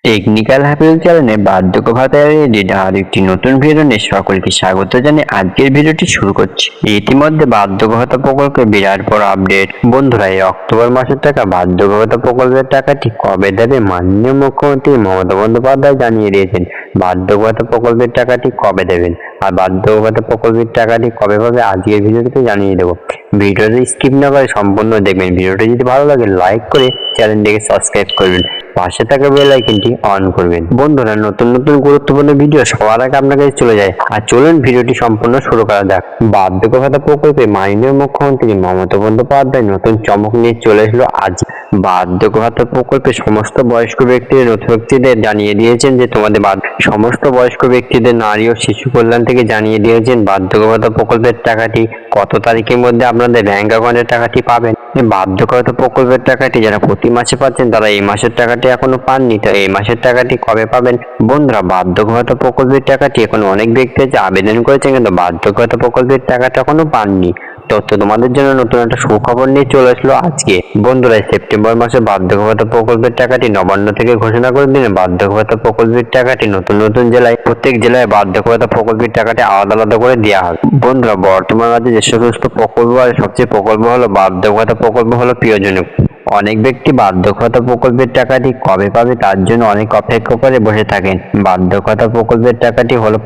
Technical হ্যাপেল চ্যানেলে বার্ধক্য ভাতার আর একটি নতুন ভিডিও নিয়ে সকলকে স্বাগত জানিয়ে আজকের ভিডিওটি শুরু করছি। ইতিমধ্যে বার্ধক্য ভাতা প্রকল্পে বিরাট বড় আপডেট। বন্ধুরা, এই অক্টোবর মাসের টাকা বার্ধক্য ভাতা প্রকল্পের টাকাটি কবে দেবে মাননীয় মুখ্যমন্ত্রী মমতা বন্দ্যোপাধ্যায় জানিয়ে দিয়েছেন বার্ধক্য ভাতা প্রকল্পের টাকাটি কবে দেবেন। আর বার্ধক্য ভাতা প্রকল্পের টাকাটি কবে পাবে আজকের ভিডিওতে জানিয়ে দেবো। ভিডিওটি স্কিপ না করে সম্পূর্ণ দেখবেন। ভিডিওটি যদি ভালো লাগে লাইক করে চ্যানেলটিকে সাবস্ক্রাইব করবেন, পাশে থাকা বেল আইকনটি অন করবেন। বন্ধুরা, নতুন নতুন গুরুত্বপূর্ণ ভিডিও সবার আগে আপনার কাছে চলে যায়। আর চলুন ভিডিওটি সম্পূর্ণ শুরু করা যাক। বার্ধক্য ভাতা প্রকল্পে মাননীয় মুখ্যমন্ত্রী মমতা বন্দ্যোপাধ্যায় নতুন চমক নিয়ে চলে এসলো আজ। বার্ধক্য ভাতা প্রকল্পে সমস্ত বয়স্ক ব্যক্তিদের জানিয়ে দিয়েছেন যে তোমাদের সমস্ত বয়স্ক ব্যক্তিদের নারী ও শিশু কল্যাণ থেকে জানিয়ে দিয়েছেন বার্ধক্য ভাতা প্রকল্পের টাকাটি কত তারিখের মধ্যে আপনাদের ব্যাংক অ্যাকাউন্টে টাকাটি পাবেন। বার্ধক্য ভাতা প্রকল্পের টাকাটি যারা প্রতি মাসে পাচ্ছেন তারা এই মাসের টাকাটি এখনো পাননি, তো এই মাসের টাকাটি কবে পাবেন? বন্ধুরা, বার্ধক্য ভাতা প্রকল্পের টাকাটি এখন অনেক ব্যক্তি আছে আবেদন করেছেন কিন্তু বার্ধক্য ভাতা প্রকল্পের টাকাটা এখনো পাননি। তো তোমাদের জন্য নতুন একটা সুখবর নিয়ে চলে আসলো আজকে। বন্ধুরা, সেপ্টেম্বর মাসে বার্ধক্য ভাতা প্রকল্পের টাকাটি নবান্ন থেকে ঘোষণা করে দিলেন বার্ধক্য ভাতা প্রকল্পের টাকাটি নতুন নতুন জেলায়, প্রত্যেক জেলায় বার্ধক্য ভাতা প্রকল্পের টাকাটি আলাদা আলাদা করে দেওয়া হবে। বন্ধুরা, বর্তমান রাজ্যে যে সমস্ত প্রকল্প আছে সবচেয়ে প্রকল্প হলো বার্ধক্য ভাতা প্রকল্প হলো প্রিয়জনক। অনেক ব্যক্তি বার্ধক্য ভাতা প্রকল্পের টাকাটি কবে পাবে তার জন্য অনেক অপেক্ষা করে বসে থাকেন। বার্ধক্য ভাতা প্রকল্পের টাকাটি হলো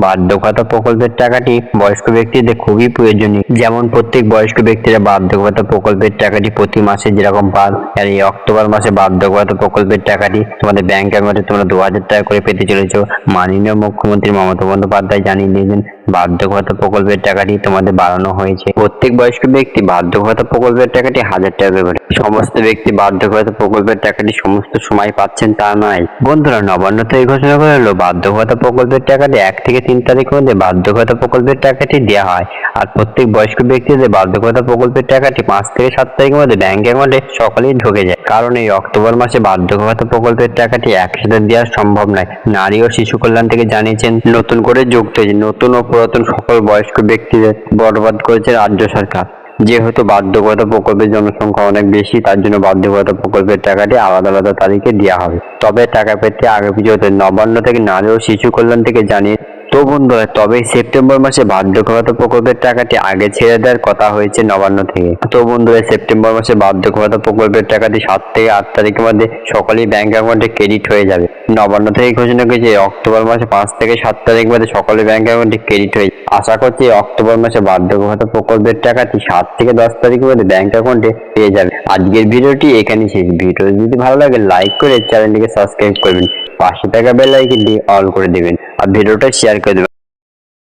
বার্ধক্য ভাতা প্রকল্পের টাকাটি বয়স্ক ব্যক্তিদের খুবই প্রয়োজনীয়। যেমন প্রত্যেক বয়স্ক ব্যক্তিরা বার্ধক্য ভাতা প্রকল্পের টাকাটি প্রতি মাসে যেরকম পান, আর এই অক্টোবর মাসে বার্ধক্য ভাতা প্রকল্পের টাকাটি তোমাদের ব্যাংক অ্যাকাউন্টে তোমরা 2000 টাকা করে পেতে চলেছো। মাননীয় মুখ্যমন্ত্রী মমতা বন্দ্যোপাধ্যায় জানিয়ে দিয়েছেন বার্ধক্য ভাতা প্রকল্পের টাকাটি তোমাদের বাড়ানো হয়েছে। প্রত্যেক বয়স্ক ব্যক্তি বার্ধক্য ভাতা প্রকল্পের টাকাটি 1000 টাকা করে। সমস্ত ব্যক্তি বার্ধক্য ভাতা প্রকল্পের টাকাটি সমস্ত সময় পাচ্ছেন তা নয়। বন্ধুরা, নবান্ন থেকে ঘোষণা করা হলো বার্ধক্য ভাতা প্রকল্পের টাকাটি 1 থেকে 3 তারিখের মধ্যে বার্ধক্য ভাতা প্রকল্পের টাকাটি দেওয়া হয়। আর প্রত্যেক বয়স্ক ব্যক্তিদের বার্ধক্য ভাতা প্রকল্পের টাকাটি 5 থেকে 7 তারিখের মধ্যে ব্যাংক অ্যাকাউন্টে সকালেই ঢুকে যায়। কারণ এই অক্টোবর মাসে বার্ধক্য ভাতা প্রকল্পের টাকাটি একসাথে দেওয়া সম্ভব নয়। নারী ও শিশু কল্যাণ থেকে জানিয়েছেন নতুন করে যুক্ত হয়েছে নতুন ও পুরাতন সকল বয়স্ক ব্যক্তিদের বরবাদ করেছে রাজ্য সরকার। যেহেতু বার্ধক্য ভাতা প্রকল্পের জনসংখ্যা অনেক বেশি, তার জন্য বার্ধক্য ভাতা প্রকল্পের টাকাটি আলাদা আলাদা তারিখে দেওয়া হবে। তবে টাকা পেতে আগে পিছু নবান্ন থেকে নারী ও শিশু কল্যাণ থেকে জানিয়ে তো বন্ধুরা, তবে সেপ্টেম্বর মাসে বার্ধক্য ভাতা প্রকল্পের টাকাটি আগে ছেড়ে দেওয়ার কথা হয়েছে নবান্ন থেকে। তো বন্ধুরা, সেপ্টেম্বর মাসে বার্ধক্য ভাতা প্রকল্পের টাকাটি 7 থেকে 8 তারিখের মধ্যে সকলেই ব্যাংক অ্যাকাউন্টে ক্রেডিট হয়ে যাবে। নবান্ন থেকে ঘোষণা করেছে অক্টোবর মাসে 5 থেকে 7 তারিখ মধ্যে সকলে ব্যাংক অ্যাকাউন্টে ক্রেডিট হয়ে যাবে। আশা করছি অক্টোবর মাসে বার্ধক্য ভাতা প্রকল্পের টাকাটি 7 থেকে 10 তারিখের মধ্যে ব্যাংক অ্যাকাউন্টে পেয়ে যাবে। আজকের ভিডিওটি এখানেই শেষ। ভিডিও যদি ভালো লাগে লাইক করে চ্যানেলটিকে সাবস্ক্রাইব করবেন, পাশে থাকা বেল আইকনটি অল করে দেবেন আর ভিডিওটা শেয়ার করে দেবেন।